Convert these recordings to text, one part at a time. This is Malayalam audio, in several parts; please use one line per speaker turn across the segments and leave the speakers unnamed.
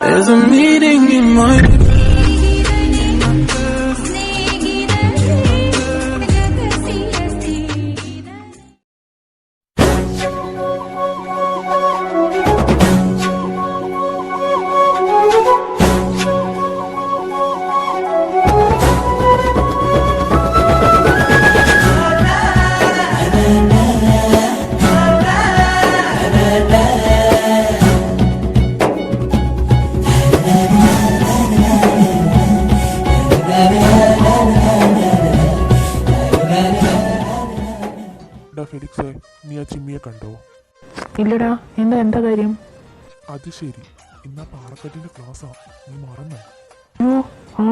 There's a meeting in my
ഫെലിക്സേ, നീ ആ ചിമ്മിയെ കണ്ടോ?
ഇല്ലടാ, എന്താ കാര്യം?
അത് ശരി, ഇന്നാ പാറക്കട്ടിന്റെ ക്ലാസ്സാ, നീ മറന്നോ?
അയ്യോ,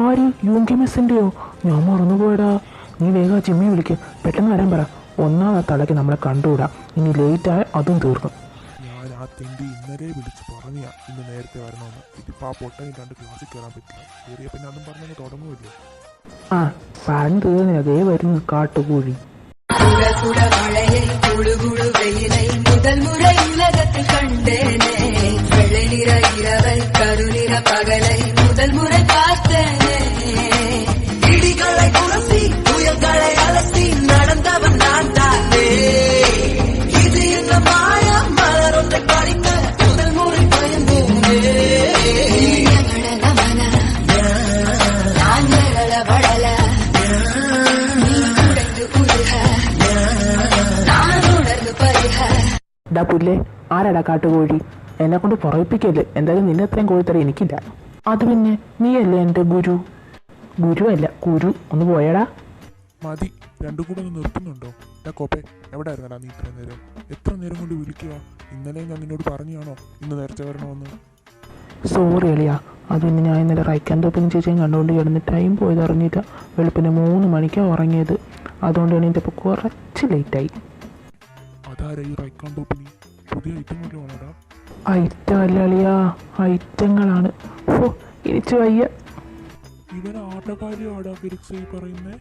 ആര്? യൂങ്കി മിസ്സിൻ്റെയോ? ഞാൻ മറന്നുപോയടാ. നീ വേഗം ആ ചിമ്മിയെ വിളിക്ക്, പെട്ടെന്ന് വരാൻ പറ. ഒന്നാമത്തെ തലയ്ക്ക് നമ്മളെ കണ്ടുകൂടാ, ഇനി ലേറ്റായ അതും തീർക്കും.
ഞാൻ ആ തെണ്ടി ഇന്നലെ വിളിച്ച് പറഞ്ഞാ ഇന്ന് നേരത്തെ വരണമെന്ന്. ഇതിപ്പോൾ ആ പൊട്ടനില്ലാണ്ട് ക്ലാസ്സിൽ കയറാൻ പറ്റില്ല. കയറിയ പിന്നെ അതും പറഞ്ഞങ്ങ് തുടങ്ങുമല്ലോ.
ആ, പറഞ്ഞു തീർന്നില്ല, അതേ വരുന്നു കാട്ടുകൂഴി.
முதல் முறை உலகத்தில் கண்டேனே, வெள்ளை நிற இரவை கருநிற பகலை முதல் முறை பார்த்தேனே. இடிகளை புரசி புயல்களை அலசி நடந்தவன் நான் தானே. இது என்ன மாயம் மலரொன்றை படிக்க முதல் முறை பயந்தேனே. கமன நான் மழல வடல நீ குடைந்து உருக நான் உணர்ந்து பருக.
ഡാ പുല്ലേ, ആരാടാ കാട്ടുകോഴി? എന്നെ കൊണ്ട് പുറയിപ്പിക്കല്ലേ. എന്തായാലും നിന്നെ അത്രയും കോഴിത്തറ എനിക്കില്ല. അത് പിന്നെ നീയല്ലേ എൻ്റെ ഗുരു? ഗുരുവല്ല, കുരു. ഒന്ന് പോയടാ.
മതി, രണ്ടും കൂടെ ഒന്ന് നിർത്തുന്നുണ്ടോ? കോപ്പേ, എവിടെ ആയിരുന്നടാ നീ ഇത്ര നേരം? എത്ര നേരം കൊണ്ട് വിളിക്കുക? ഇന്നലെ ഞാൻ നിന്നോട് പറഞ്ഞാണോ ഇന്ന് നേരത്തെ വരണമെന്ന്?
സോറി അളിയാ, അത് പിന്നെ ഞാൻ ഇന്നലെ റൈക്കാൻ തോപ്പിന് ചേച്ചിയും കണ്ടുകൊണ്ട് കിടന്ന് ടൈം പോയത് അറിഞ്ഞില്ല. വെളുപ്പിന് 3 മണിക്കാണ് ഉറങ്ങിയത്. അതുകൊണ്ട് എണീറ്റപ്പോൾ കുറച്ച് ലേറ്റായി.
അതാരാ ഈ റൈക്കാൻ ടോപ്പിനി? പുതിയ ഐറ്റം വല്ലതാണോടാ?
ഐറ്റം അല്ല അളിയാ, ഐറ്റങ്ങളാണ്. ഓ, ഇരിച്ചു വയ്യ.
ഇവൻ ആരുടെ കാര്യമാടാ ഫെലിക്സ് പറയുന്നേ?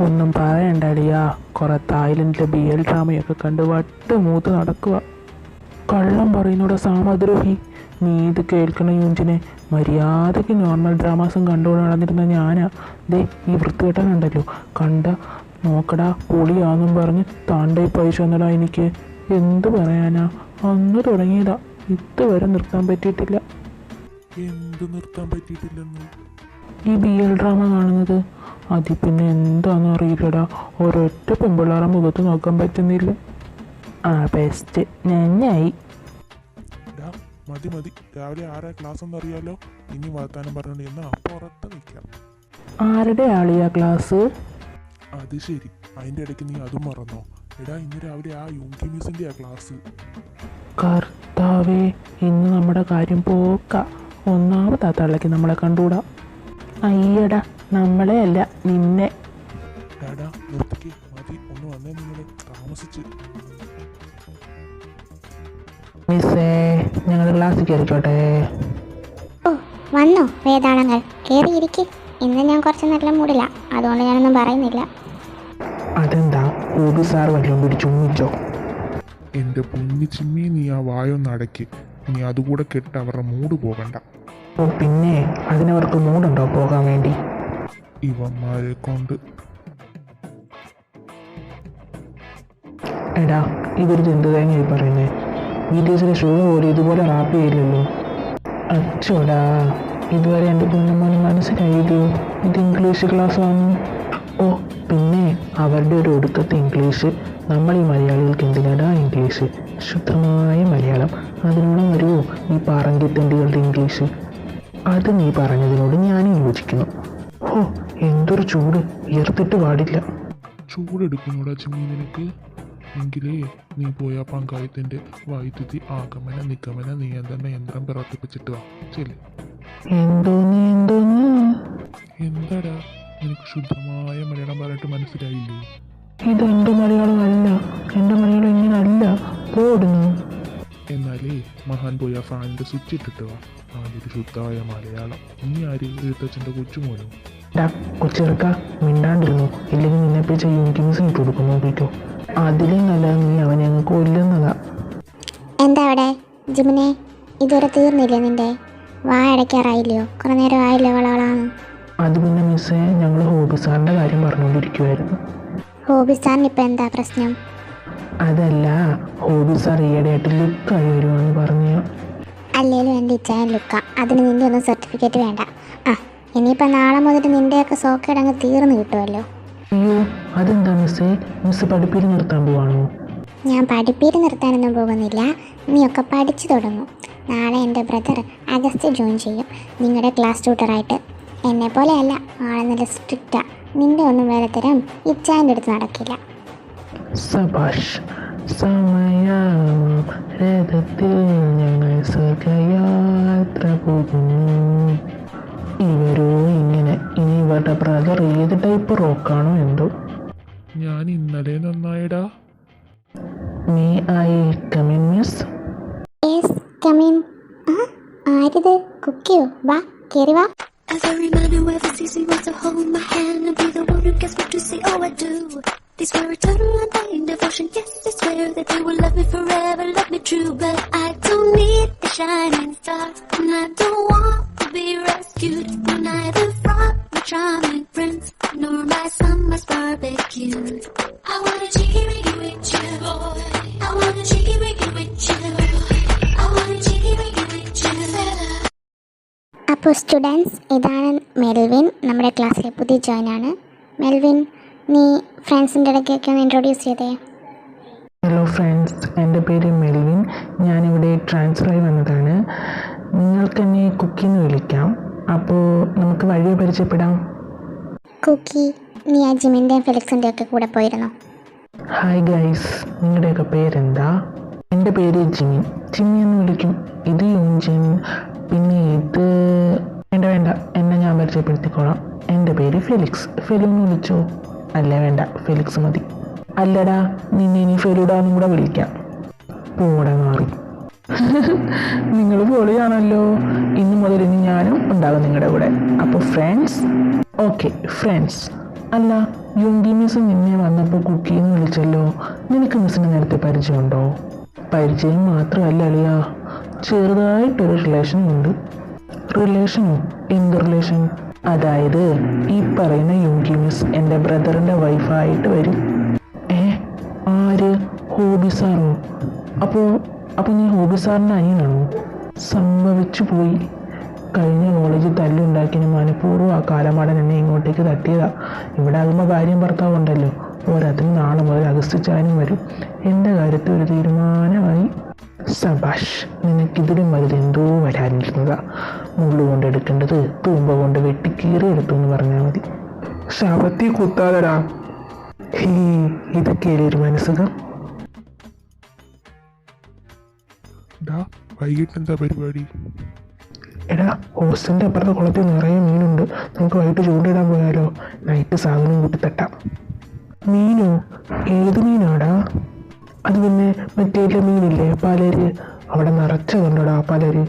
ഒന്നും പറയണ്ട അളിയാ, കുറെ തായ്ലൻഡിലെ BL ഡ്രാമയൊക്കെ കണ്ട് വട്ട് മൂത്ത് നടക്കുക. കള്ളം പറയുന്നൂടെ സാമദ്രോഹി. നീ ഇത് കേൾക്കണ യൂഞ്ചിനെ. മര്യാദയ്ക്ക് നോർമൽ ഡ്രാമാസും കണ്ടുകൊണ്ട് നടന്നിരുന്ന ഞാനാ. ദേ ഈ വൃത്തികെട്ടനുണ്ടല്ലോ, കണ്ട നോക്കടാ പൊളിയാന്നും പറഞ്ഞ് താണ്ടായി പൈസ എന്നടാ എനിക്ക്. എന്ത് പറയാനാ, അന്ന് തുടങ്ങിയതാ, ഇതുവരെ നിർത്താൻ പറ്റിയിട്ടില്ല.
എന്ത് നിർത്താൻ പറ്റിയിട്ടില്ലെന്ന്?
ഈ BL ഡ്രാമ കാണുന്നത്. അതിൽ പിന്നെ എന്താണെന്ന് അറിയില്ലടാ, ഒരൊറ്റ പെമ്പിള്ളാറ മുഖത്ത് നോക്കാൻ പറ്റുന്നില്ല. ആ ബെസ്റ്റ്, നന്നായി.
മതി മതി, രാവിലെ 6 ക്ലാസ് ഒന്നും അറിയാലോ. ഇനി വർത്താനം പറഞ്ഞോണ്ട് എന്നാ അപ്പുറത്ത് നിൽക്കാം.
ആരുടെ ആളിയാ ക്ലാസ്?
അത് ശരി, അതിൻ്റെ ഇടയ്ക്ക് നീ അതും മറന്നോ? എടാ, ഇന്ന് രാവിലെ ആ യൂങ്കി മിസ്സിൻ്റെ ക്ലാസ്.
കർത്താവേ, ഇന്ന് നമ്മുടെ കാര്യം പോക്ക. ഒന്നാമതാ തള്ളക്ക് നമ്മളെ കണ്ടുകൂടാ. അയ്യടാ, നമ്മളെ അല്ല നിന്നെ.
ഡാടാ നിർത്തിക്ക്, മതി, ഒന്ന് വന്നേ, നിങ്ങളെ താമസിച്ച്.
മിസ്സേ, ഞങ്ങൾ ക്ലാസ്സിൽ കയറിക്കോട്ടെ?
ഓ, വന്നോ വേതാളങ്ങൾ? കയറിയിരിക്കെ. ഇന്ന് ഞാൻ കുറച്ച് നല്ല മൂടില്ല, അതുകൊണ്ട് ഞാനൊന്നും പറയുന്നില്ല.
അതെന്താ, ഓബി സാർ വല്ലതും പിടിച്ചുമ്മിച്ചോ?
എൻ്റെ പൊന്നി ചിമ്മി, നീ ആ വായൊന്ന് അടയ്ക്ക്. നീ അതുകൂടെ കെട്ട് അവരുടെ മൂഡ് പോകണ്ട.
ഓ പിന്നെ, അതിനവർക്ക് മൂടുണ്ടോ പോകാൻ വേണ്ടി?
ഇവന്മാരെ കൊണ്ട്.
എടാ, ഇവര് എന്ത് തേങ്ങയായി പറയുന്നേ? BTSലെ ഷോ പോലെ ഇതുപോലെ റാപ്പ് ചെയ്യില്ലല്ലോ. അച്ചോടാ, ഇതുവരെ എൻ്റെ പൊന്നമ്മന് മനസ്സിലായില്ലോ ഇത് ഇംഗ്ലീഷ് ക്ലാസ് ആണ്. ഓ പിന്നെ, അവരുടെ ഒരു ഒടുക്കത്തെ ഇംഗ്ലീഷ്. നമ്മൾ ഈ മലയാളികൾക്ക് എന്തിനാടാ ഇംഗ്ലീഷ്? ശുദ്ധമായ മലയാളം. അതിനോട് വരുമോ ഈ പറങ്കിത്തെണ്ടികളുടെ ഇംഗ്ലീഷ്? അത് നീ പറഞ്ഞതിനോട് ഞാനും യോജിക്കുന്നു. ഓ, എന്തൊരു ചൂട്, ഉയർത്തിട്ട് പാടില്ല.
ചൂടെടുക്കുന്നോടാ ചിമ്മി നിനക്ക്? എങ്കിലേ നീ പോയ പങ്കായത്തിൻ്റെ വൈദ്യുതി ആഗമന നിഗമന നിയന്ത്രണ യന്ത്രം പ്രവർത്തിപ്പിച്ചിട്ട് വാ. ശരി?
എന്തോന്ന്?
എന്താടാ, നിനക്ക് ശുദ്ധമായ മലയാളം പറഞ്ഞിട്ട് മനസ്സിലായില്ലേ?
ഇതെന്റെ മലയാളം അല്ല, എൻ്റെ മലയാളം ഇങ്ങനല്ല, പോടുന്നു.
എന്നാലേ മഹാൻ പോയി ആ ഫാനിൻ്റെ സ്വിച്ച് ഇട്ടിട്ട് വാ. അതൊരു ശുദ്ധമായ മലയാളം. ഇനി ആര് എഴുത്തച്ഛൻ്റെ കൊച്ചുമോനോ?
കൊച്ചിറക്ക, മിണ്ടാണ്ടിരുന്നു, ഇല്ലെങ്കിൽ നിന്നെ പിടിച്ച യൂണിറ്റിങ്സ് ഇട്ട് കൊടുക്കും, നോക്കിക്കോ. അതിലും നല്ല നീ അവനെ അങ്ങ് കൊല്ലുന്നതാ.
എന്താ അവിടെ ജിമിനെ, ഇതുവരെ തീർന്നില്ലേ നിന്റെ? വാ അടയ്ക്കാറായില്ലയോ? കുറേ നേരം ആയില്ലോ വളവളാന്ന്.
അത് പിന്നെ മിസ്സേ, ഞങ്ങൾ ഹോബി സാറിൻ്റെ കാര്യം പറഞ്ഞുകൊണ്ടിരിക്കുമായിരുന്നു.
ഹോബി സാറിന് ഇപ്പം എന്താ പ്രശ്നം?
അതല്ല, ഹോബി സാർ ഈയിടെയായിട്ട് ലുക്കായി വരുവാന്ന് പറഞ്ഞു.
അല്ലേലും എൻ്റെ ഇച്ചായൻ ലുക്ക, അതിന് നിൻ്റെ ഒന്നും സർട്ടിഫിക്കറ്റ് വേണ്ട. ആ ഇനിയിപ്പോൾ നാളെ മുതൽ നിൻ്റെയൊക്കെ സോക്കേട് അങ്ങ് തീർന്നു കിട്ടുമല്ലോ.
അയ്യോ, അതെന്താ മിസ്സേ? മിസ്സ് പഠിപ്പിൽ നിർത്താൻ പോവാണോ?
ഞാൻ പഠിപ്പീര് നിർത്താനൊന്നും പോകുന്നില്ല, നീയൊക്കെ പഠിച്ചു തുടങ്ങും. നാളെ എൻ്റെ ബ്രദർ അഗസ്റ്റ് ജോയിൻ ചെയ്യും നിങ്ങളുടെ ക്ലാസ് ട്യൂട്ടറായിട്ട്. എന്നെ പോലെയല്ല, ആളെ നല്ല സ്ട്രിക്റ്റാ. നിൻ്റെ ഒന്നും വേറെ തരം ഇച്ചായൻ്റെ അടുത്ത് നടക്കില്ല.
സബാഷ്. സമയത്തിൽ ഞങ്ങൾ സ്വർഗയാത്ര പോകുന്നു. ഇവരോ ഇങ്ങനെ. ഇനി ഇവരുടെ ബ്രദർ ഏത് ടൈപ്പ് റോക്കാണോ എന്തോ.
ഞാൻ ഇന്നലെ നന്നായിടാ.
May I come in miss?
Yes come in. ആ ആരിത്? കുക്കിയോ? വാ കയറി വാ.
As a reminder, whoever sees me wants to hold my hand and be the one who gets what you say. Oh, I do. They swear eternal undying devotion. Yes, they swear that they will love me forever, love me true. But I don't need the shining star, and I don't want to be rescued. I'm neither from my charming prince nor my summer's barbecue. I want a cheeky wiggy with you, boy. I want a cheeky wiggy with you. I want a cheeky wiggy with you.
അപ്പോൾ സ്റ്റുഡൻസ്, ഇതാണ് മെൽവിൻ, നമ്മുടെ ക്ലാസ്സിലെ പുതിയ ജോയിനാണ്. മെൽവിൻ, നീ ഫ്രണ്ട്സിൻ്റെ ഇടയ്ക്കൊക്കെ ഒന്ന് ഇൻട്രൊഡ്യൂസ് ചെയ്തേ.
ഹലോ ഫ്രണ്ട്സ്, എൻ്റെ പേര് മെൽവിൻ. ഞാനിവിടെ ട്രാൻസ്ഫറായി വന്നതാണ്. നിങ്ങൾക്ക് എന്നെ കുക്കിന്ന് വിളിക്കാം. അപ്പോൾ നമുക്ക് വഴിയെ പരിചയപ്പെടാം.
കുക്കി, നീ ആ ജിമിൻ്റെയും ഫെലിക്സിൻ്റെയും ഒക്കെ കൂടെ പോയിരുന്നോ?
ഹായ് ഗൈസ്, നിങ്ങളുടെയൊക്കെ പേരെന്താ? എൻ്റെ പേര് ജിമി. ജിമി എന്ന് വിളിക്കും. ഇത് യൂഞ്ചിൻ. പിന്നെ ഇത് വേണ്ട, എന്നെ ഞാൻ പരിചയപ്പെടുത്തിക്കോളാം. എൻ്റെ പേര് ഫെലിക്സ്. ഫെലു എന്ന് വിളിച്ചോ? അല്ല വേണ്ട, ഫെലിക്സ് മതി. അല്ലടാ, നിന്നെ ഇനി ഫെലുടാന്നും കൂടെ വിളിക്കാം. പോടെ മാറി. നിങ്ങൾ പൊളിയാണല്ലോ. ഇന്ന് മുതൽ ഇനി ഞാനും ഉണ്ടാകും നിങ്ങളുടെ കൂടെ. അപ്പോൾ ഫ്രണ്ട്സ്. Okay friends. അല്ല, യുങ്കി മിസ് നിന്നെ വന്നപ്പോൾ കുക്കിന്ന് വിളിച്ചല്ലോ. നിനക്ക് മിസ്സിന് നേരത്തെ പരിചയമുണ്ടോ? പരിചയം മാത്രമല്ല അളിയാ, ചെറുതായിട്ടൊരു റിലേഷൻ ഉണ്ട്. റിലേഷനോ? എന്ത് റിലേഷൻ? അതായത് ഈ പറയുന്ന യുങ്കി മിസ് എൻ്റെ ബ്രദറിൻ്റെ വൈഫായിട്ട് വരും. ആര്? ഹോബി സാറോ? അപ്പോൾ നീ ഹോബി സാറിൻ്റെ അനിയനാണോ? സംഭവിച്ചു പോയി. കഴിഞ്ഞ കോളേജിൽ തല്ലുണ്ടാക്കിന് മനഃപൂർവ്വം ആ കാലമാടൻ എന്നെ ഇങ്ങോട്ടേക്ക് തട്ടിയതാ. ഇവിടെ ആകുമ്പോൾ ഭാര്യയും ഭർത്താവും ഉണ്ടല്ലോ. പോരാത്തിന് നാളെ മുതൽ അഗസ്റ്റിച്ചാനും വരും. എൻ്റെ കാര്യത്തിൽ ഒരു തീരുമാനമായി. സബാഷ്, നിനക്കിതിലും വലുതെന്തോ വരാനിരുന്നതാ. മുള്ളു കൊണ്ടെടുക്കേണ്ടത് തൂമ്പ കൊണ്ട് വെട്ടിക്കീറി എടുത്തു എന്ന് പറഞ്ഞാൽ മതി. ശവത്തി കുത്താതടാ. ഇതൊക്കെയല്ലേ ഒരു മനസ്സുഖം.
വൈകിട്ട് എന്താ പരിപാടി?
എടാ, ഹോസ്റ്റലിൻ്റെ അപ്പുറത്തെ കുളത്തിൽ നിറയെ മീനുണ്ട്. നമുക്ക് വൈകിട്ട് ചൂണ്ടിടാൻ പോയാലോ? നൈറ്റ് സാധനം കൂട്ടി തട്ടാം. മീനോ? ഏത് മീനാടാ? അത് പിന്നെ മറ്റേ മീനില്ലേ, പലര്. അവിടെ നിറച്ചതുണ്ടോടാ പലര്.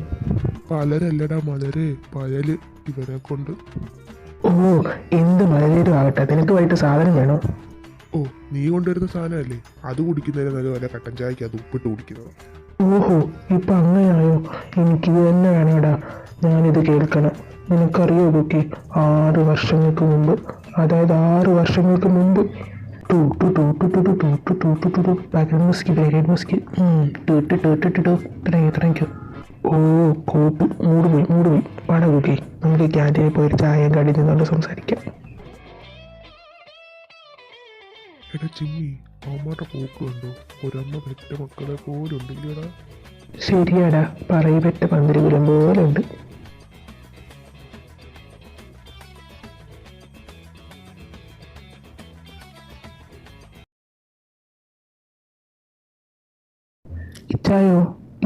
പലരല്ലടാ മലര്, പയല്. ഇവരെ കൊണ്ട്.
ഓ, എന്ത് മലരും ആകട്ടെ, നിനക്ക് വൈകിട്ട് സാധനം വേണോ?
ഓ, നീ കൊണ്ടുവരുന്ന സാധനമല്ലേ, അത് കുടിക്കുന്നതിന് നല്ല വല്ല കട്ടൻ ചായക്ക് അത് ഉപ്പിട്ട് കുടിക്കുന്നത്.
ഓഹോ, ഇപ്പം അങ്ങനെയായോ? എനിക്കിത് തന്നെ വേണേടാ. ഞാനിത് കേൾക്കണം. നിനക്കറിയോ കുക്കി, 6 വർഷങ്ങൾക്ക് മുമ്പ്, അതായത് 6 വർഷങ്ങൾക്ക് മുമ്പ് തുടങ്ങിക്കോ. ഓ കോപ്പ് മൂടുപോയി. പാടാ കുക്കി, നമുക്ക് ക്യാൻറ്റീനിൽ പോയി ചായ കടി നിന്നുകൊണ്ട് സംസാരിക്കാം.
എടാ ചിമ്മി, അമ്മയുടെ പോക്ക് കണ്ടോ? ഒരമ്മ പെറ്റ മക്കളെ പോലുണ്ടില്ലടാ.
ശരിയാടാ, പറയപ്പെട്ട പന്തിരികുലം പോലെ ഉണ്ട്.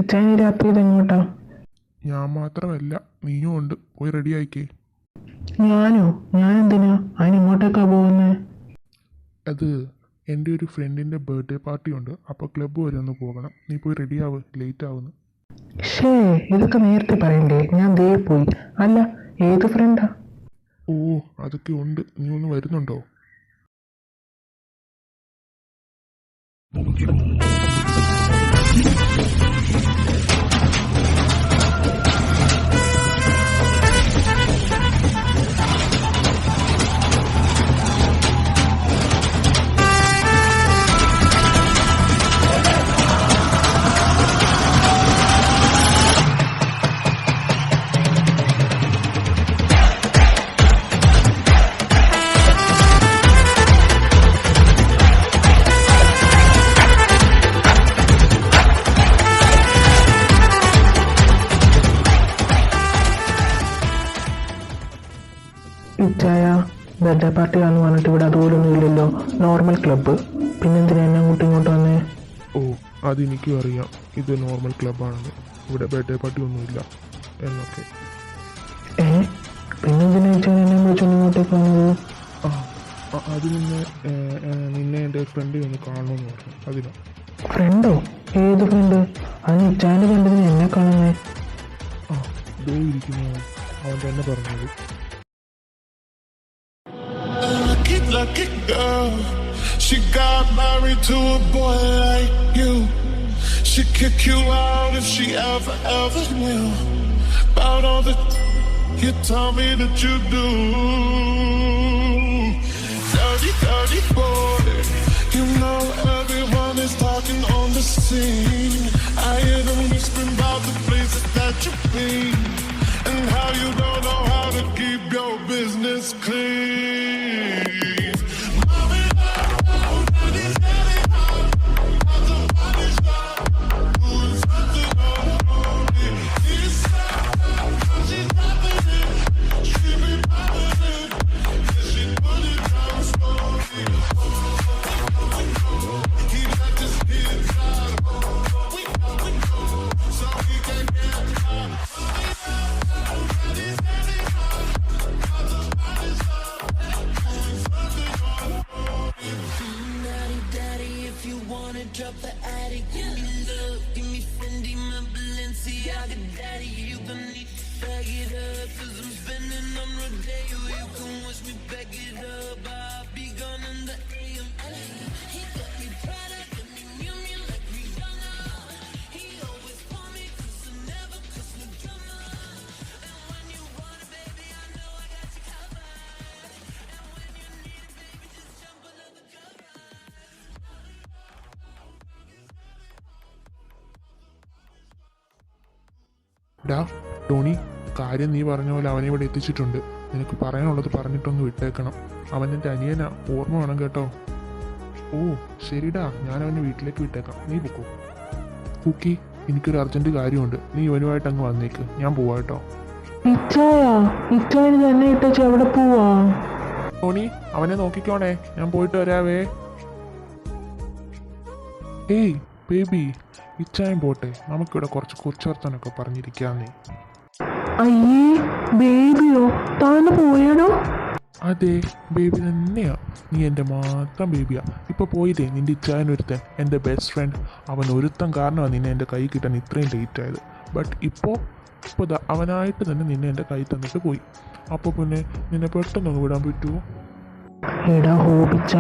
ഇച്ചായ രാത്രി ഇതെങ്ങോട്ടാ?
ഞാൻ മാത്രമല്ല, നീയും ഉണ്ട്. പോയി റെഡി ആയിക്കേ.
ഞാനെന്തിനാ അതിനിങ്ങോട്ടേക്കാ പോകുന്നത്?
അത് എൻ്റെ ഒരു ഫ്രണ്ടിൻ്റെ ബർത്ത്ഡേ പാർട്ടി ഉണ്ട്. അപ്പോൾ ക്ലബ്ബ് വരെ ഒന്ന് പോകണം. നീ പോയി റെഡിയാവ്, ലേറ്റ് ആവുന്നു.
ഇതൊക്കെ നേരത്തെ പറയണ്ടേ? ഞാൻ ദേ പോയി. അല്ല, ഏത് ഫ്രണ്ടാ?
ഓ, അതൊക്കെ ഉണ്ട്. നീ ഒന്ന് വരുന്നുണ്ടോ?
ഇച്ചായ ബർത്ത്ഡേ പാർട്ടിയാണെന്ന് പറഞ്ഞിട്ട് ഇവിടെ അതുപോലൊന്നും ഇല്ലല്ലോ, നോർമൽ ക്ലബ്ബ്. പിന്നെന്തിനാ എന്നെ അങ്ങോട്ടും ഇങ്ങോട്ട് വന്നേ?
ഓ അതെനിക്കും അറിയാം, ഇത് നോർമൽ ക്ലബ്ബാണെന്ന്. ഇവിടെ ബർത്ത്ഡേ പാർട്ടി ഒന്നുമില്ല എന്നൊക്കെ.
പിന്നെന്തിനാ ഇച്ചാൻ എന്നെ വിളിച്ചോണ്ട് ഇങ്ങോട്ടേക്ക് വന്നത്?
അത് നിന്നെ എൻ്റെ ഫ്രണ്ട് ഒന്ന് കാണണമെന്ന് പറഞ്ഞു, അതിനാ.
ഫ്രണ്ടോ? ഏത് ഫ്രണ്ട്? അതിന് ഇച്ചാൻ്റെ ഫ്രണ്ടിന് എന്നെ കാണുന്നേ?
ദേ ഇരിക്കുന്നു, അവൻ തന്നെ പറഞ്ഞത്.
Lucky girl, she got married to a boy like you. She'd kick you out if she ever knew about all the you tell me that you do. Dirty boy, you know everyone is talking on the scene. I hear them whispering about the places that you've been and how you don't know how to keep your business clean.
Drop the attic, give me love, give me Fendi, my Balenciaga daddy. You gon' need to bag it up, 'cause I'm spending on Rodeo. You can wish me back it up, I'll be gone in the AM. He got me Prada, got me Miu Miu like Rihanna. He always want me 'cause I never cause no drama. And when you want it, baby, I know I got you covered. And when you need it, baby, just jump under the cover.
ഡാ ടോണി, കാര്യം നീ പറഞ്ഞ പോലെ അവനെ ഇവിടെ എത്തിച്ചിട്ടുണ്ട്. നിനക്ക് പറയാനുള്ളത് പറഞ്ഞിട്ടൊന്ന് വിട്ടേക്കണം. അവൻ എൻ്റെ അനിയനാ, ഓർമ്മ വേണം കേട്ടോ. ഓ ശരിടാ, ഞാൻ അവനെ വീട്ടിലേക്ക് വിട്ടേക്കാം, നീ പൊക്കോ. കുക്കി, എനിക്കൊരു അർജൻറ്റ് കാര്യമുണ്ട്, നീ ഇവനുമായിട്ട് അങ്ങ് വന്നേക്ക്, ഞാൻ പോവാ കേട്ടോ.
ഇച്ചായ തന്നെ ഇട്ടേച്ച് എവിടെ പോവാ?
ടോണി, അവനെ നോക്കിക്കോണേ, ഞാൻ പോയിട്ട് വരാവേ. ഏയ് ബേബി, ഇച്ചായം പോട്ടെ, നമുക്കിവിടെ കുറച്ച് കൊച്ചുവർത്താനൊക്കെ പറഞ്ഞിരിക്കാന്നേ.
അയ്യേ, ബേബിയോ? താന്ന് പോയാടോ?
അതെ, ബേബി തന്നെയാ. നീ എൻ്റെ മാത്രം ബേബിയാ. ഇപ്പോൾ പോയില്ലേ നിൻ്റെ ഇച്ചായനൊരുത്തൻ, എൻ്റെ ബെസ്റ്റ് ഫ്രണ്ട്. അവൻ ഒരുത്തൻ കാരണമാണ് നിന്നെ എൻ്റെ കൈ കിട്ടാൻ ഇത്രയും ലേറ്റ് ആയത്. ബട്ട് ഇപ്പോൾ അവനായിട്ട് തന്നെ നിന്നെ എൻ്റെ കൈ തന്നിട്ട് പോയി. അപ്പോൾ പിന്നെ നിന്നെ പെട്ടെന്നൊന്ന് വിടാൻ പറ്റുമോ?
എടാ ഹോബിച്ച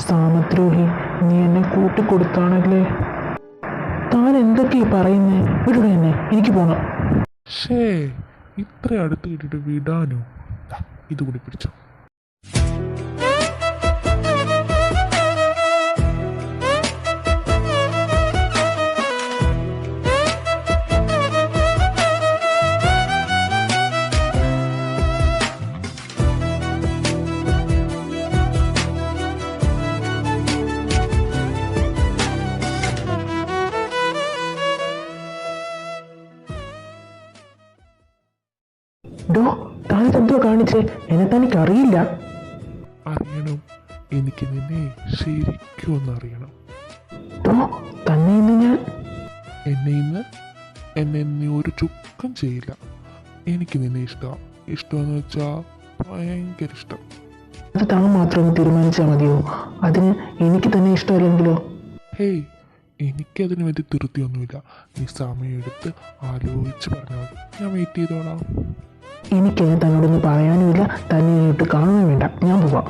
സാമദ്രോഹി, നീ എന്നെ കൂട്ടിക്കൊടുത്താണല്ലേ. താൻ എന്തൊക്കെയാ പറയുന്നേ? വിടുക എന്നെ, എനിക്ക് പോണം.
ഷേ, ഇത്ര അടുത്ത് കിട്ടിട്ട് വിടാനോ? ഇതുകൂടി പിടിച്ചോ.
ഡോ, താനെന്തോ കാണിച്ചേ? എന്നെ തനിക്ക് അറിയില്ല.
അറിയണം, എനിക്ക് നിന്നെ ശരിക്കും ഒന്ന് അറിയണം.
ഡോ, തന്നെ ഇന്ന് ഞാൻ
എന്നെ നീ ഒരു ചുക്കം ചെയ്യില്ല. എനിക്ക് നിന്നെ ഇഷ്ടമാണ്. ഇഷ്ടമെന്ന് വെച്ചാൽ ഭയങ്കര ഇഷ്ടം.
അത് താൻ മാത്രം ഒന്ന് തീരുമാനിച്ചാൽ മതിയോ? അതിന് എനിക്ക് തന്നെ ഇഷ്ടമല്ലെങ്കിലോ?
ഹേയ്, എനിക്കതിന് വേണ്ടി ധൃതിയൊന്നുമില്ല. നീ സമയമെടുത്ത് ആലോചിച്ച് പറഞ്ഞാൽ മതി, ഞാൻ വെയിറ്റ് ചെയ്തോളാം.
എനിക്കതിന് തന്നോടൊന്നും പറയാനുമില്ല, തന്നെ ഇട്ട് കാണുകയും വേണ്ട, ഞാൻ പോവാം.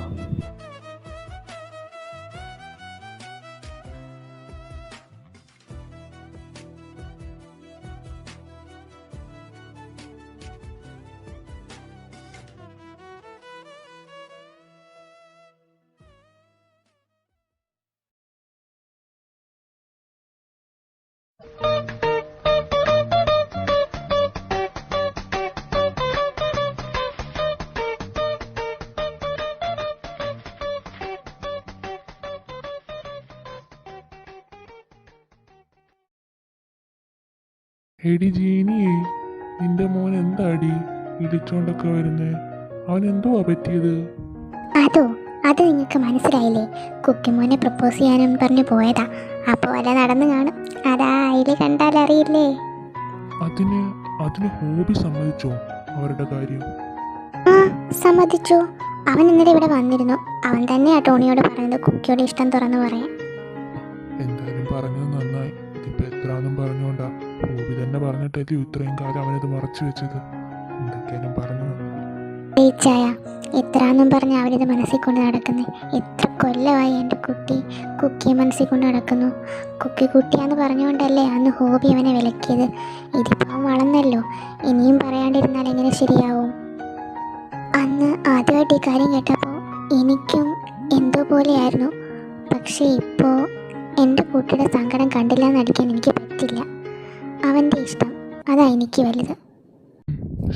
എടി ജീനിയേ, നിന്റെ മോൻ എന്താടി ഇടിച്ചോണ്ടൊക്കെ വരുന്നേ? അവൻ എന്തുവാ പറ്റിയത്?
അത് നിങ്ങൾക്ക് മനസ്സിലായില്ലേ? കുക്കിമോനെ പ്രപ്പോസ് ചെയ്യാനെന്ന് പറഞ്ഞ് പോയതാ. അപ്പോൾ വല്ല നടന്നു കാണും. അതാ അതിൽ കണ്ടാലറിയില്ലേ.
അതിന് ഹോബി സമ്മതിച്ചോ അവരുടെ കാര്യം?
ആ, സമ്മതിച്ചു. അവൻ ഇന്നലെ ഇവിടെ വന്നിരുന്നു. അവൻ തന്നെയാ ടോണിയോട് പറഞ്ഞത് കുക്കിയോട് ഇഷ്ടം തുറന്നു പറയാൻ.
എന്തായാലും പറഞ്ഞത് നന്നായി. ഇതിപ്പോൾ എത്രാന്നും പറഞ്ഞുകൊണ്ടാ ഹോബി തന്നെ പറഞ്ഞിട്ടല്ലേ ഇത്രയും കാലം അവനത് മറച്ചു വെച്ചത്. എന്തൊക്കെയാലും പറഞ്ഞു.
ടീച്ചായ എത്രാന്നും പറഞ്ഞ് അവരിത് മനസ്സിൽ കൊണ്ട് നടക്കുന്നേ. എത്ര കൊല്ലമായി എൻ്റെ കുക്കിയെ മനസ്സിൽ കൊണ്ട് നടക്കുന്നു. കുട്ടിയാന്ന് പറഞ്ഞുകൊണ്ടല്ലേ അന്ന് ഹോബി അവനെ വിലക്കിയത്. ഇതിപ്പോൾ അവൻ വളർന്നല്ലോ. ഇനിയും പറയാണ്ടിരുന്നാൽ എങ്ങനെ ശരിയാവും? അന്ന് ആദ്യമായിട്ട് ഈ കാര്യം കേട്ടപ്പോൾ എനിക്കും എന്തോ പോലെയായിരുന്നു. പക്ഷേ ഇപ്പോൾ എൻ്റെ കുട്ടിയുടെ സങ്കടം കണ്ടില്ല എന്നടിക്കാൻ എനിക്ക് പറ്റില്ല. അവൻ്റെ ഇഷ്ടം അതാ എനിക്ക് വലുത്.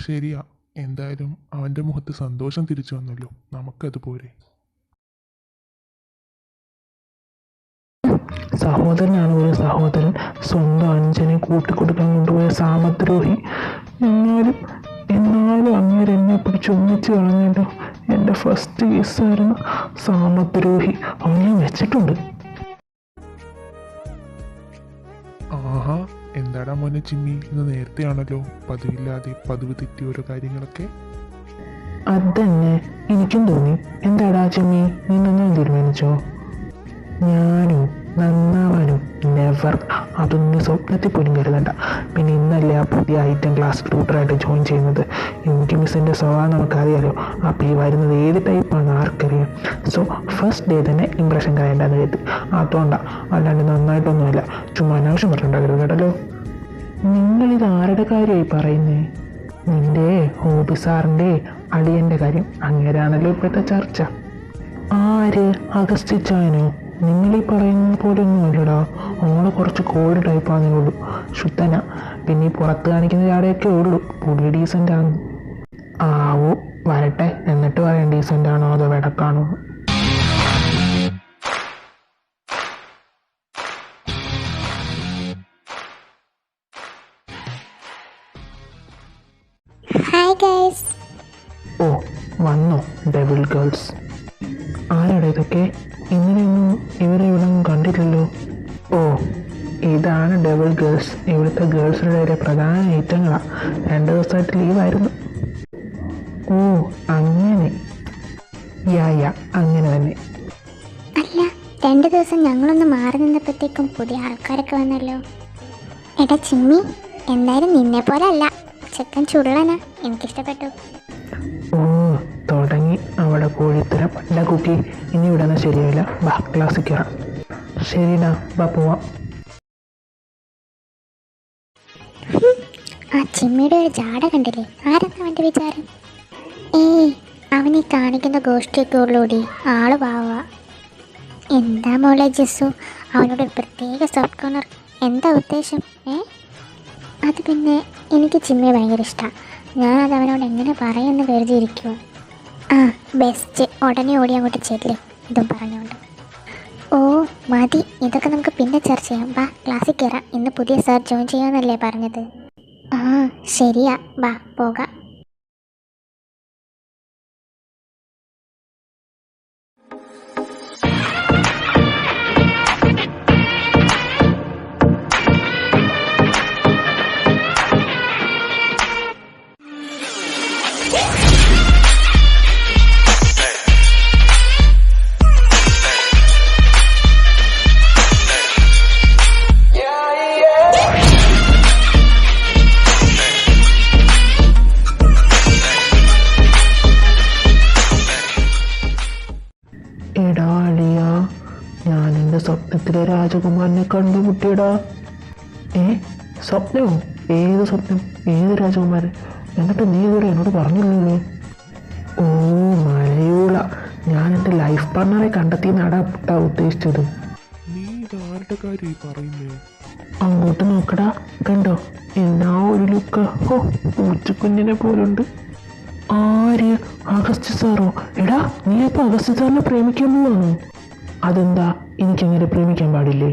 ശരിയാ. എന്തായാലും അവൻ്റെ മുഖത്ത് സന്തോഷം തിരിച്ചു വന്നല്ലോ. നമുക്കത് പോരെ.
സഹോദരനാണ് ഒരു സഹോദരൻ. സ്വന്തം അഞ്ചനെ കൂട്ടിക്കൊടുക്കാൻ കൊണ്ടുപോയ സാമദ്രോഹി. എന്നാലും അങ്ങേര് എന്നെ പിടിച്ച് ഒന്നിച്ച് കളഞ്ഞല്ലോ. എൻ്റെ ഫസ്റ്റ് കേസായിരുന്നു സാമദ്രോഹി. അവൻ ഞാൻ വെച്ചിട്ടുണ്ട്.
ആഹാ, എന്താടാ മോനെ ചിമ്മി, ഇന്ന് നേരത്തെയാണല്ലോ. പതിവ് തെറ്റിയ ഓരോ കാര്യങ്ങളൊക്കെ.
അതന്നെ എനിക്കും തോന്നി. എന്താടാ ചിമ്മി, നീ നന്നായി തീരുമാനിച്ചോ? ഞാനും നന്നാവാനും നെവർ. അതൊന്നും സ്വപ്നത്തിൽ പോലും കരുതണ്ട. പിന്നെ ഇന്നല്ലേ ആ പുതിയ ഐറ്റം ക്ലാസ് ട്യൂട്ടറായിട്ട് ജോയിൻ ചെയ്യുന്നത്. എനിക്ക് മിസ്സിൻ്റെ സ്വഭാവം നമുക്കറിയാലോ. അപ്പോൾ ഈ വരുന്നത് ഏത് ടൈപ്പാണ് ആർക്കറിയാം. സോ ഫസ്റ്റ് ഡേ തന്നെ ഇമ്പ്രഷൻ കളയേണ്ടെന്ന് കരുതി. അതുകൊണ്ടാണ്, അല്ലാണ്ട് നന്നായിട്ടൊന്നുമല്ല. ചുമ്മാ അനാവശ്യം പറഞ്ഞിട്ടുണ്ടാകരുത് കേട്ടല്ലോ. നിങ്ങളിത് ആരുടെ കാര്യമായി പറയുന്നേ? നിൻ്റെ ഹോബി സാറിൻ്റെ അളിയൻ്റെ കാര്യം. അങ്ങനെയാണല്ലോ ഇപ്പോഴത്തെ ചർച്ച. ആര്? അഗസ്റ്റിച്ചായനോ? നിങ്ങളീ പറയുന്ന പോലെ ഒന്നും അല്ലടാ. ഓള് കുറച്ച് കോൾഡ് ടൈപ്പാന്നേ ഉള്ളൂ. ശുദ്ധന. പിന്നെ ഈ പുറത്ത് കാണിക്കുന്ന ചാടയൊക്കെ ഉള്ളൂ. പുള്ളി ഡീസൻ്റ് ആണ്. ആവോ, വരട്ടെ. എന്നിട്ട് പറയാം ഡീസൻ്റ് ആണോ അതോ വെടക്കാണോ.
Hi guys.
ഓ, വന്നോ ഡെവിൾ ഗേൾസ്? ആരാടാ ഇതൊക്കെ? ഇങ്ങനെയൊന്നും ഇവരെ ഇവിടെ ഒന്നും കണ്ടില്ലല്ലോ. ഓ, ഇതാണ് ഡെവിൾ ഗേൾസ്. ഇവിടുത്തെ ഗേൾസിൻ്റെ പ്രധാന ഐറ്റങ്ങളാണ്. 2 ദിവസമായിട്ട് ലീവായിരുന്നു. ഓ, അങ്ങനെ. യാ അങ്ങനെ തന്നെ.
അല്ല, 2 ദിവസം ഞങ്ങളൊന്ന് മാറി നിന്നപ്പോഴത്തേക്കും പുതിയ ആൾക്കാരൊക്കെ വന്നല്ലോ. എടാ ചിമ്മി, എന്തായാലും നിന്നെ പോലെ അല്ല. ചെക്കൻ ചുള്ളനാ. എനിക്കിഷ്ടപ്പെട്ടു.
ഓ, തുടങ്ങി അവിടെ കോഴിത്തരം. പണ്ട കുക്കി, ഇനി ഇവിടെ നിന്ന് ശരിയാവില്ല. ബാ, ക്ലാസ്സിൽ കയറാം. ശരിടാ, ബാ പോവാം.
ആ ചിമ്മിയുടെ ഒരു ജാട കണ്ടില്ലേ? ആരെന്നാ അവൻ്റെ വിചാരം? അവനീ കാണിക്കുന്ന ഗോഷ്ടിയൊക്കെ ഉള്ളൂടി. ആള് പാവാ. എന്താ മോളെ ജസ്സു, അവനോട് ഒരു പ്രത്യേക സോഫ്റ്റ് കോർണർ. എന്താ ഉദ്ദേശം? അത് പിന്നെ എനിക്ക് ചിമ്മിയെ ഭയങ്കര ഇഷ്ടമാണ്. ഞാനത് അവനോട് എങ്ങനെ പറയുമെന്ന് കരുതിയിരിക്കുമോ. ആ ബെസ്റ്റ്. ഉടനെ ഓടി അങ്ങോട്ട് ചെല്ല് ഇതും പറഞ്ഞുകൊണ്ട്. ഓ മതി, ഇതൊക്കെ നമുക്ക് പിന്നെ ചർച്ച ചെയ്യാം. ബാ, ക്ലാസ്സിൽ കയറാം. ഇന്ന് പുതിയ സാർ ജോയിൻ ചെയ്യാമെന്നല്ലേ പറഞ്ഞത്? ആ ശരിയാ, ബാ പോകാം.
സ്വപ്നത്തിലെ രാജകുമാരനെ കണ്ടുമുട്ടിയടാ. സ്വപ്നമോ? ഏത് സ്വപ്നം? ഏത് രാജകുമാരൻ? എന്നിട്ട് നീ ഇതുവരെ എന്നോട് പറഞ്ഞില്ലല്ലോ. ഓ മലയൂള, ഞാൻ എൻ്റെ ലൈഫ് പാർട്ണറെ കണ്ടെത്തിയെന്നാടാ ഉദ്ദേശിച്ചത്.
നീ ഇതാരുടെ കാര്യം പറയുന്നേ?
അങ്ങോട്ട് നോക്കടാ, കണ്ടോ എന്നാ ഒരു ലുക്ക്. ഓ, പൂച്ചക്കുഞ്ഞിനെ പോലുണ്ട്. ആര്? അഗസ്ത്യ സാറോ? എടാ നീ അപ്പോൾ അഗസ്ത്യ സാറിനെ പ്രേമിക്കാൻ പോവാണോ? അതെന്താ, എനിക്കങ്ങനെ പ്രേമിക്കാൻ പാടില്ലേ?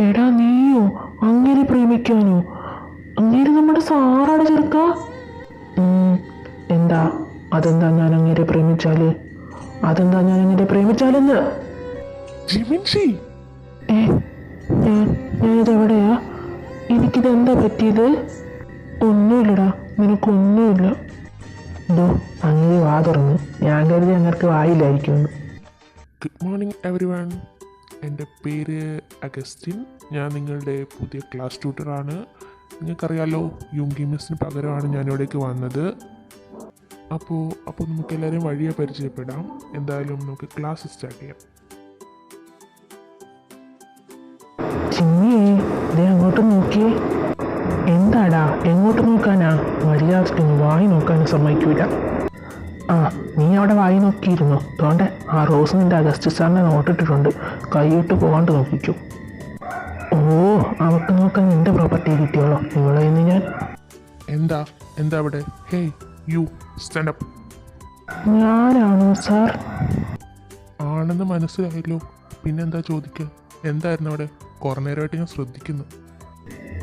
എടാ നീയോ അങ്ങനെ പ്രേമിക്കാനോ? അങ്ങനെ നമ്മുടെ സാറാണ് ചെറുക്ക. എന്താ അതെന്താ ഞാൻ അങ്ങേരെ പ്രേമിച്ചാല്? അതെന്താ ഞാൻ അങ്ങേരെ പ്രേമിച്ചാലെന്ന്?
ജിമിൻഷി,
ഏ ഞാനിതെവിടെയാ? എനിക്കിതെന്താ പറ്റിയത്? ഒന്നുമില്ലടാ, നിനക്കൊന്നുമില്ല. എന്തോ അങ്ങനെ വാ തുറന്നു. ഞാൻ കരുതി അങ്ങർക്ക് വായില്ലായിരിക്കുമെന്ന്.
Good morning everyone. എൻ്റെ പേര് അഗസ്റ്റിൻ. ഞാൻ നിങ്ങളുടെ പുതിയ ക്ലാസ് ട്യൂട്ടറാണ്. നിങ്ങൾക്കറിയാലോ, യുങ്കി മിസ്സിന് പകരമാണ് ഞാനിവിടേക്ക് വന്നത്. അപ്പോൾ നമുക്ക് എല്ലാവരും വഴിയെ പരിചയപ്പെടാം. എന്തായാലും നമുക്ക് ക്ലാസ് സ്റ്റാർട്ട് ചെയ്യാം.
ചിമ്മിയേ, ദേ അങ്ങോട്ട് നോക്കിയേ. എന്താടാ, എങ്ങോട്ട് നോക്കാനാ? മര്യാദക്കൊന്ന് വായി നോക്കാനും സമ്മതിക്കൂല. ആ, നീ അവിടെ വായി നോക്കിയിരുന്നു. അതുകൊണ്ട് ആ റോസ് നിന്റെ അഗസ്റ്റ് സാറിനെ നോട്ടിട്ടിട്ടുണ്ട്. കൈയിട്ട് പോകാണ്ട് നോക്കിക്കോ. ഓ, അവർക്ക് നോക്കാൻ നിന്റെ പ്രോപ്പർട്ടി കിട്ടിയോളോ നിങ്ങളെ ഇന്ന് ഞാൻ.
എന്താ അവിടെ? Hey you, stand up.
ഞാനാണോ സാർ?
ആണെന്ന് മനസ്സിലായല്ലോ, പിന്നെന്താ ചോദിക്കുക? എന്തായിരുന്നു അവിടെ? കുറേ നേരമായിട്ട് ഞാൻ ശ്രദ്ധിക്കുന്നു.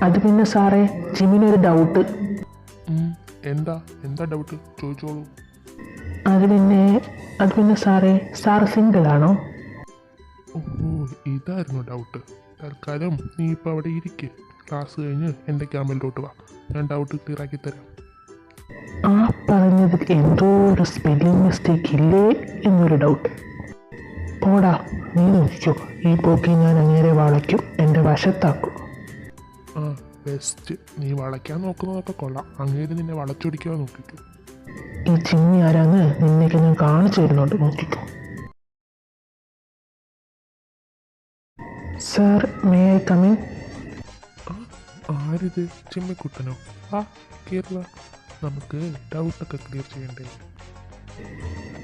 അത് പിന്നെ സാറേ, ജിമ്മിനൊരു ഡൗട്ട്.
എന്താ ഡൗട്ട്? ചോദിച്ചോളൂ.
അത് പിന്നെ സാറ് സിംഗിൾ ആണോ?
ഓഹോ, ഇതായിരുന്നു ഡൗട്ട്. തൽക്കാലം നീ ഇപ്പോൾ അവിടെ ഇരിക്ക്. ക്ലാസ് കഴിഞ്ഞ് എൻ്റെ ക്യാമ്പിലോട്ട് വാ, ഞാൻ ഡൗട്ട് ക്ലിയർ ആക്കി തരാം.
ആ പറഞ്ഞതിൽ എന്തോ ഒരു സ്പെല്ലിംഗ് മിസ്റ്റേക്ക് ഇല്ലേ എന്നൊരു ഡൗട്ട്. പോടാ, നീ നോക്കിക്കോ. ഈ പോക്കി ഞാൻ അങ്ങേരെ വളയ്ക്കും, എൻ്റെ വശത്താക്കും.
ആ ബെസ്റ്റ്. നീ വളയ്ക്കാൻ നോക്കുന്നതൊക്കെ കൊള്ളാം. അങ്ങേര് നിന്നെ വളച്ചൊടിക്കാൻ നോക്കിക്കോ.
ഈ ചിമ്മി ആരാന്ന് നിന്നേക്ക് ഞാൻ കാണിച്ചു തരുന്നുണ്ട്, നോക്കിക്കോ. Sir, may I come in?
ആരിത്? ചിമ്മിക്കുട്ടനോ? ആ കേരള, നമുക്ക് ഡൗട്ടൊക്കെ ക്ലിയർ ചെയ്യണ്ടേ?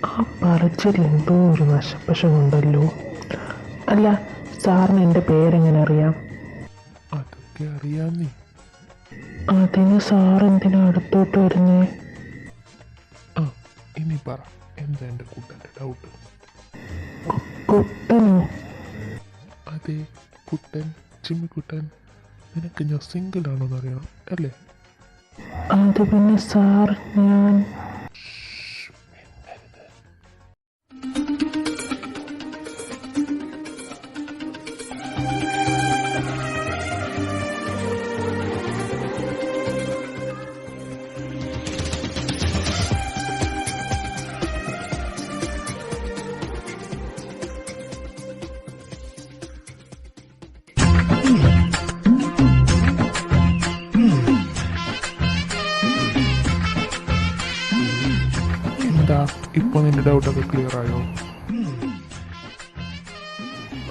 ആ പറച്ചിൽ എന്തോ ഒരു നശപ്പശമുണ്ടല്ലോ. അല്ല, സാറിന് എൻ്റെ പേരെങ്ങനെ അറിയാം?
അതൊക്കെ അറിയാം നീ.
അതിന് സാർ എന്തിനാ അടുത്തോട്ട് വരുന്നേ?
ആ ഇനി പറ, എന്താ എൻ്റെ കുട്ടൻ്റെ ഡൗട്ട്?
കുട്ടനോ?
അതെ, കുട്ടൻ, ചിമ്മിക്കുട്ടൻ. നിനക്ക് ഞാൻ സിംഗിൾ ആണോന്ന് അറിയണം അല്ലേ?
അത് പിന്നെ സാർ, ഞാൻ
എന്താ ഇപ്പോൾ നിന്റെ ഡൗട്ടൊക്കെ ക്ലിയർ ആയോ?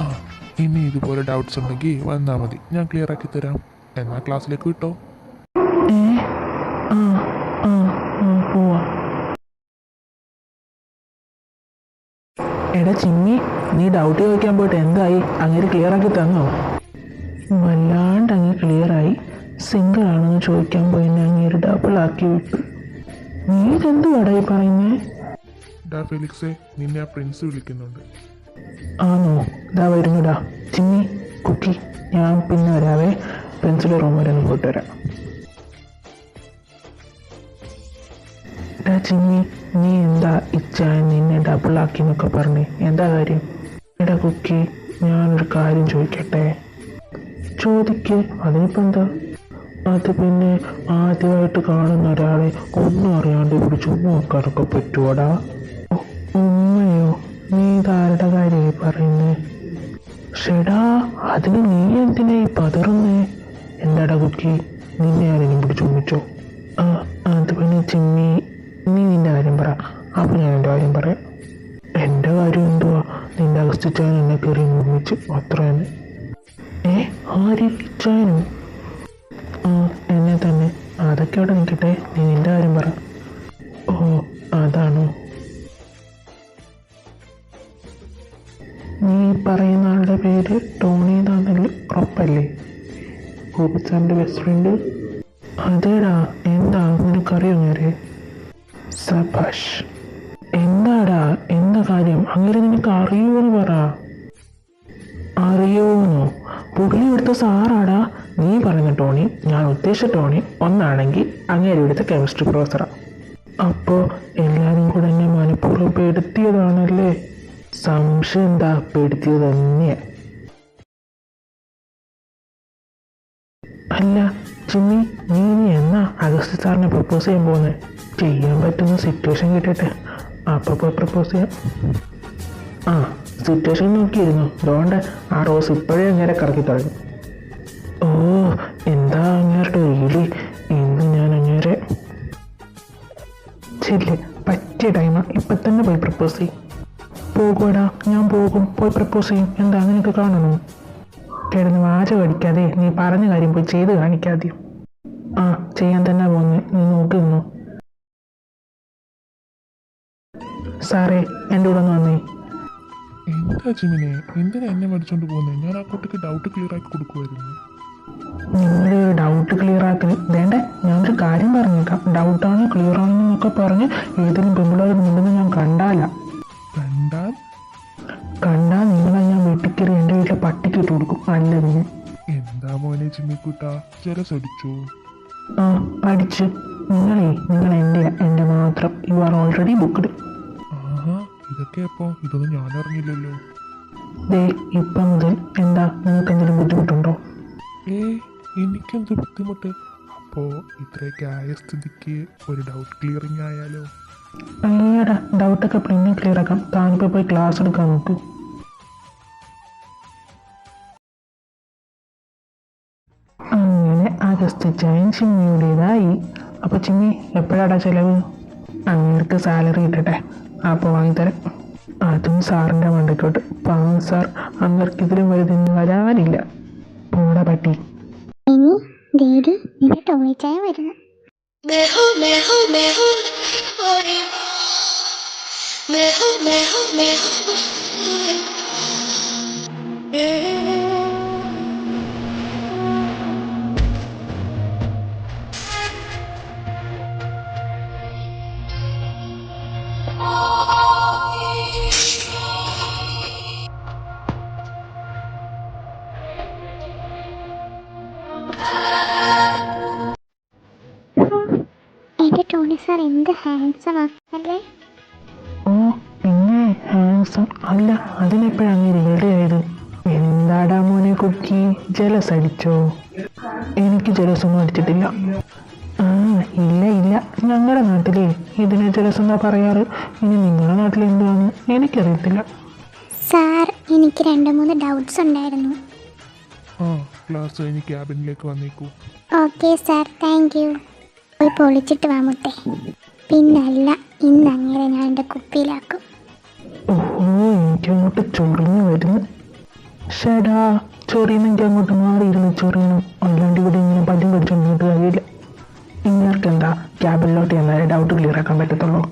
ആ, ഇനി ഇതുപോലെ ഡൗട്ട്സ് ഉണ്ടെങ്കിൽ വന്നാൽ മതി, ഞാൻ ക്ലിയർ ആക്കി തരാം. എന്നാൽ ക്ലാസ്സിലേക്ക് വിട്ടോ.
പോവാ. എടാ ചിമ്മി, നീ ഡൗട്ട് ചോദിക്കാൻ പോയിട്ട് എന്തായി? അങ്ങനെ ക്ലിയർ ആക്കി തന്നോ? വല്ലാണ്ട് അങ്ങ് ക്ലിയറായി. സിംഗിൾ ആണെന്ന് ചോദിക്കാൻ പോയി അങ്ങേര് ഡബിൾ ആക്കി വിട്ടു. നീ ഇതെന്ത് കടായി പറയുന്നേ?
ഡാ ഫെലിക്സേ, നിന്നെ ആ പ്രിൻസ് വിളിക്കുന്നുണ്ട്.
ആണോ? ഇതാ വരുന്നുടാ. ചിമ്മി, കുക്കി, ഞാൻ പിന്നെ വരാവേ. പ്രിൻസിൻ്റെ റൂം വരെ ഒന്ന് പോയിട്ട് വരാം. ഡാ ചിമ്മി, നീ എന്താ ഇച്ചാൻ നിന്നെ ഡബിൾ ആക്കി എന്നൊക്കെ പറഞ്ഞേ? എന്താ കാര്യം? എടാ കുക്കി, ഞാനൊരു കാര്യം ചോദിക്കട്ടെ? ചോദിക്ക്, അതിനിപ്പോൾ എന്താ? അത് പിന്നെ ആദ്യമായിട്ട് കാണുന്ന ഒരാളെ ഒന്നും അറിയാണ്ട് ഇവിടെ ചുമ്മാ നോക്കാനൊക്കെ പറ്റുവാടാ? ഉമ്മയോ? നീ ഇതാരുടെ കാര്യമായി പറയുന്നേ? ഷെടാ, അതിന് നീ എന്തിനാ ഈ പതറുന്നേ? എന്താടാ കുക്കി, നിന്നെ ആരെങ്കിലും ഇവിടെ ചുമ്മിച്ചോ? അത് പിന്നെ ചിമ്മി, നീ നിന്റെ കാര്യം പറ, അപ്പം ഞാൻ എൻ്റെ കാര്യം പറയാം. എൻ്റെ കാര്യം എന്തുവാ? നിന്റെ അഗസ്റ്റിച്ചാൻ എന്നെ കയറി നിർമ്മിച്ച് അത്ര തന്നെ. ആരിച്ചാനോ? എന്നെ തന്നെ. അതൊക്കെ അവിടെ നിൽക്കട്ടെ, നീ നിന്റെ കാര്യം പറ. ഓ, അതാണോ? നീ പറയുന്ന ആളുടെ പേര് ടോണി എന്നാണല്ലോ, ഉറപ്പല്ലേ? ഗോപിച്ചാറിൻ്റെ ബെസ്റ്റ് ഫ്രണ്ട്? അതേടാ. എന്താ, നിനക്കറിയോ നേരെ? സബാഷ്. എന്താടാ, എന്താ കാര്യം? അങ്ങനെ നിനക്ക് അറിയുമെന്ന് പറ. അറിയുമെന്നോ? പുള്ളി ഇവിടുത്തെ സാറാടാ. നീ പറയുന്ന ടോണി, ഞാൻ ഉദ്ദേശിച്ച ടോണി ഒന്നാണെങ്കിൽ അങ്ങേരെ ഇവിടുത്തെ കെമിസ്ട്രി പ്രൊഫസറാണ്. അപ്പോൾ എല്ലാവരും കൂടെ എന്നെ മനഃപൂർവ്വം പെടുത്തിയതാണല്ലേ? സംശയം എന്താ, പെടുത്തിയത് തന്നെയാ. അല്ല ചിന്നി, നീ ഇനി എന്നാ അഗസ്ത്യ സാറിനെ പ്രപ്പോസ് ചെയ്യാൻ പോകുന്നത്? ചെയ്യാൻ പറ്റുന്ന സിറ്റുവേഷൻ കിട്ടട്ടെ, അപ്പോൾ പോയി പ്രപ്പോസ് ചെയ്യാം. ആ സിറ്റുവേഷൻ നോക്കിയിരുന്നു, അതുകൊണ്ട് ആ റോസ് ഇപ്പോഴേ അങ്ങനെ കറക്കി തള്ളു. ഓ എന്താ അങ്ങേരുടെ രീതി, ഇന്ന് ഞാൻ അങ്ങേരെ ശരി പറ്റിയ ടൈമാ, ഇപ്പം തന്നെ പോയി പ്രപ്പോസ് ചെയ്യും. പോകുവാടാ, ഞാൻ പോകും, പോയി പ്രപ്പോസ് ചെയ്യും. എന്താ നിനക്ക് കാണണോ? കിടന്ന് വാചകം അടിക്കാതെ നീ പറഞ്ഞ കാര്യം പോയി ചെയ്ത് കാണിക്കാതെ. ആ ചെയ്യാൻ തന്നെ പോന്നെ, നീ നോക്കി നിന്നു. സാറേ എൻ്റെ കൂടെ ഒന്ന് വന്നേ.
എന്താ ജിമിനെ, എന്തിനാ എന്നെ മേടിച്ചോണ്ട് പോകുന്നത്? ഞാൻ ആ കുട്ടിക്ക് ഡൗട്ട് ക്ലിയർ ആക്കി കൊടുക്കുമായിരുന്നു.
നിങ്ങളുടെ ഒരു ഡൗട്ട് ക്ലിയർ ആക്കല് വേണ്ടേ? ഞാനൊരു കാര്യം പറഞ്ഞേക്കാം, ഡൗട്ടാണ് ക്ലിയർ ആണെന്നൊക്കെ പറഞ്ഞ് ഏതെങ്കിലും പെൺപിള്ളേർ മുണ്ടെന്ന് ഞാൻ കണ്ടാൽ നിങ്ങളെ ഞാൻ വെട്ടിക്കറി എൻ്റെ വീട്ടിലെ പട്ടിക്ക് ഇട്ട് കൊടുക്കും. അല്ല പിന്നെ
എന്താ മോനെ ജിമ്മിക്കുട്ടാ, ജലസടിച്ചോ?
ആ അടിച്ചു. നിങ്ങൾ എൻ്റെ മാത്രം. You are already booked.
ആഹാ, ഇതൊക്കെ എപ്പോ? ഇതൊന്നും ഞാൻ അറിഞ്ഞില്ലല്ലോ.
ദേ ഇപ്പം മുതൽ എന്താ, നിങ്ങൾക്ക് എന്തെങ്കിലും ബുദ്ധിമുട്ടുണ്ടോ?
എനിക്കെന്ത് ബുദ്ധിമുട്ട്? അപ്പോ ഇത്രയൊക്കെ ആയ സ്ഥിതിക്ക് ഒരു ഡൗട്ട് ക്ലിയറിങ് ആയാലോ?
അയ്യടാ, ഡൗട്ടൊക്കെ പിന്നെ ക്ലിയർ ആക്കാം. താനിപ്പോൾ പോയി ക്ലാസ് എടുക്കാൻ നോക്കൂ. അങ്ങനെ അഗസ്ത്യ ചായൻ ചിമ്മിയുടേതായി. അപ്പോൾ ചിമ്മി എപ്പോഴാടാ ചിലവ്? അങ്ങേർക്ക് സാലറി കിട്ടട്ടെ, അപ്പോൾ വാങ്ങിത്തരാം. അതും സാറിൻ്റെ മണ്ടയ്ക്കോട്ട്. പാവം സാർ, അങ്ങർക്കിതിലും വലുതെന്ന് വരാനില്ല. പോടാ പട്ടി.
ഇനി ദേടി നിന്റെ ടോണിച്ചായ വരുന്നു.
मैं हूँ और ये मैं हूँ
എന്റെ ടോണി സാർ എന്ത് ഹാൻസമാ അല്ലേ?
ഓ പിന്നെ ഹാൻസം അല്ല, അതിനെപ്പോഴാണ് റിവൽഡ് ആയത്? എന്താടാ മോനെ കുക്കി, ജലസ് അടിച്ചോ? എനിക്ക് ജലസൊന്നും അടിച്ചിട്ടില്ല. ആ ഇല്ല, ഞങ്ങളുടെ നാട്ടിലെ ഇതിനെ ജലസ് എന്നാ പറയാറ്. ഇനി നിങ്ങളുടെ നാട്ടിൽ എന്തുവാന്ന് എനിക്കറിയത്തില്ല.
സാർ, എനിക്ക് 2-3 ഡൗട്ട്സ് ഉണ്ടായിരുന്നു.
ആ ക്ലാസ് കഴിഞ്ഞ് ക്യാബിനിലേക്ക് വന്നേക്കൂ.
Okay sir, thank you. പോയി പൊളിച്ചിട്ട് വാ മുത്തേ. പിന്നല്ല, ഇന്ന് അങ്ങനെ ഞാൻ എൻ്റെ കുപ്പിയിലാക്കും.
ഓഹോ, എനിക്കങ്ങോട്ട് ചൊറിഞ്ഞു വരുന്നു. ഷടാ, ചൊറിയുന്നെങ്കിൽ അങ്ങോട്ട് മാറിയിരുന്നു ചൊറിയണം, അല്ലാണ്ട് ഇവിടെ ഇങ്ങനെ പല്ലും കടിച്ചോണ്ട് കഴിയില്ല. ഇങ്ങനെന്താ ക്യാബിനിലോട്ട് എന്നാലേ ഡൗട്ട് ക്ലിയർ ആക്കാൻ പറ്റത്തുള്ളൂ.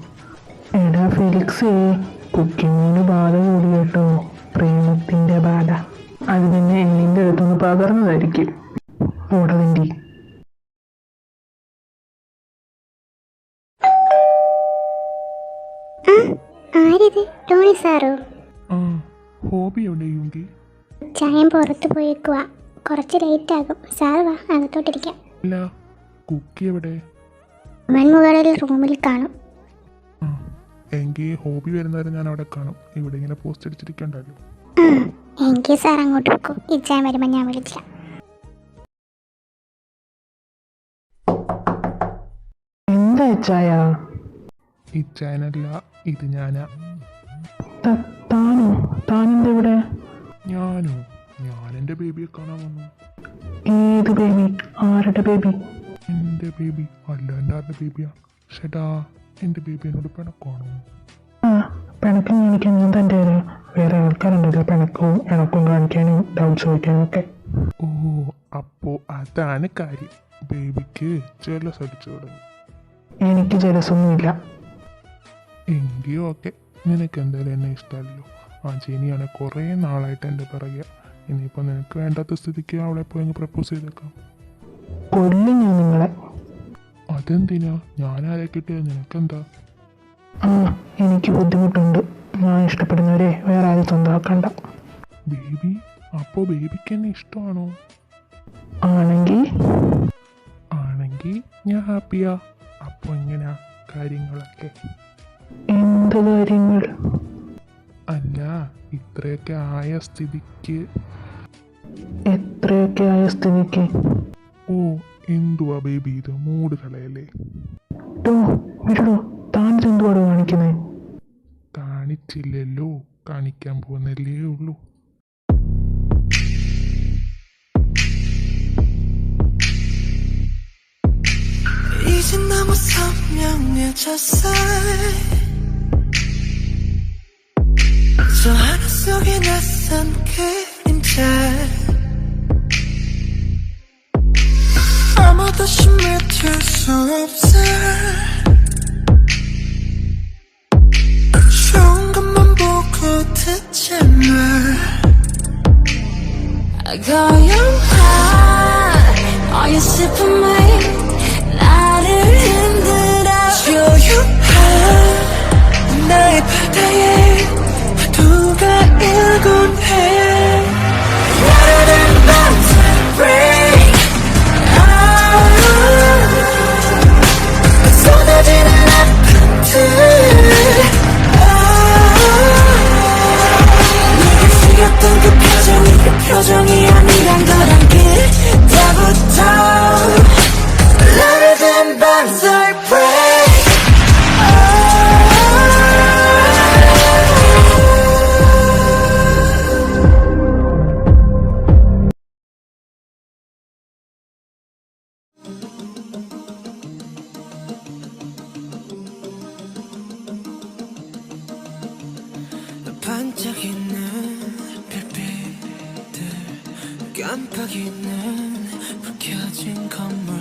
എടാ ഫെലിക്സേ, കുക്കിങ്ങിന് ബാധ കൂടി കേട്ടോ, പ്രേമത്തിൻ്റെ ബാധ. അത് പിന്നെ എന്നിൻ്റെ അടുത്തൊന്ന് പകർന്നതായിരിക്കും. ഓടതിൻ്റെ
ആരിത്? ടോണി സാറോ?
ആ ഹോബി എവിടെയുണ്ട്?
ചായം പുറത്ത് പോയേക്കുക, കുറച്ച് ലേറ്റ് ആകും. സാർ വാ, അകത്തോട്ടിരിക്കാം.
അല്ല, കുക്കി എവിടെ?
അവൻ മുകളിൽ റൂമിൽ കാണും.
ആ എങ്കിൽ ഹോബി വരുന്നവരെ ഞാൻ അവിടെ കാണും. ഇവിടെ ഇങ്ങനെ പോസ്റ്റ് അടിച്ചിരിക്കണ്ടല്ലോ.
എങ്കിൽ സാർ അങ്ങോട്ട് വെക്കും, ഈ ചായം വരുമ്പോൾ ഞാൻ വിളിക്കാം.
എന്താ ചായ?
ഈ ചാനല്ല, ഇത് ഞാനാ.
താനെന്താ ഇവിടെ?
ഞാനോ? ഞാൻ എൻ്റെ ബേബിയെ കാണാൻ വന്നു.
ഏത് ബേബി? ആരുടെ ബേബി?
എൻ്റെ ബേബി അല്ല, എൻ്റെ ആരുടെ ബേബിയാ? ഷെടാ, എൻ്റെ ബേബി എന്നോട് പിണക്കാണോ?
ആ പിണക്കം കാണിക്കാൻ ഞാൻ തൻ്റെ വേറെ ആൾക്കാരുണ്ടല്ലോ പിണക്കവും ഇണക്കവും കാണിക്കാനും ഡൗട്ട്സ് ചോദിക്കാനും ഒക്കെ.
ഓ, അപ്പോൾ അതാണ് കാര്യം. ബേബിക്ക് ജലസ് അടിച്ചു തുടങ്ങി.
എനിക്ക് ജലസൊന്നുമില്ല.
എങ്കിൽ ഓക്കെ, നിനക്ക് എന്തായാലും എന്നെ ഇഷ്ടമല്ലോ. ആ ജെനിയാണ് കുറേ നാളായിട്ട് എൻ്റെ പിറകെ. ഇനിയിപ്പോൾ നിനക്ക് വേണ്ടാത്ത സ്ഥിതിക്ക് അവളെ പോയി അങ്ങ് പ്രപ്പോസ് ചെയ്തേക്കാം.
കൊല്ലും ഞാൻ നിങ്ങളെ.
അതെന്തിനാ? ഞാൻ ആരെ കിട്ടിയത് നിനക്കെന്താ?
ആ എനിക്ക് ബുദ്ധിമുട്ടുണ്ട്. ഞാൻ ഇഷ്ടപ്പെടുന്നവരെ വേറെ ആരും സ്വന്തമാക്കണ്ട.
ബേബി, അപ്പോൾ ബേബിക്ക് എന്നെ ഇഷ്ടമാണോ?
ആണെങ്കിൽ
ഞാൻ ഹാപ്പിയാ. അപ്പോൾ എങ്ങനെയാ കാര്യങ്ങളൊക്കെ.
എന്ത് കാര്യങ്ങൾ?
അല്ല, ഇത്രയൊക്കെ ആയ സ്ഥിതിക്ക്.
എത്രയൊക്കെ ആയ സ്ഥിതിക്ക്?
ഓ, എന്തുവാ ബേബി ഇത്, മൂഡ് കളയല്ലേ.
ഡോ വിടോ, താനിതെന്തുവാടോ കാണിക്കുന്നേ?
കാണിച്ചില്ലല്ലോ, കാണിക്കാൻ പോകുന്നല്ലേ ഉള്ളൂ.
이젠 너무 선명해졌어 저 하늘 속에 낯선 그림자 아무도 숨을 튈 수 없어 좋은 것만 보고 듣잖아 Going high Are you sipping me 나를 흔들어 조용한 나의 바다에 파도가 일곤 해 나를 밤새 break 쏟아지는 아픔들 내게 쓰였던 그 표정이 아니란 걸 알게 때부터 Louder than bombs I break 반짝이는 별빛들 깜빡이는 불 켜진 건물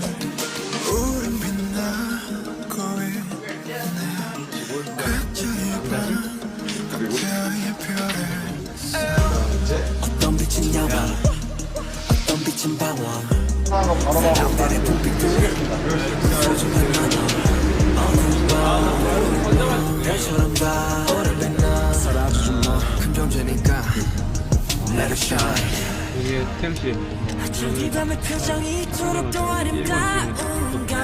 우린 빛나고 있네 각자의 방 각자의 별에
어떤 빛은 야광 어떤 빛은 방황 사람들의 불빛들 소중한 나눠 어느 밤 별처럼 다 오래됐나 사라져준 너 큰 존재니까 Let it shine
이게 템시
이 밤의 표정이 이토록 또 아름다운 건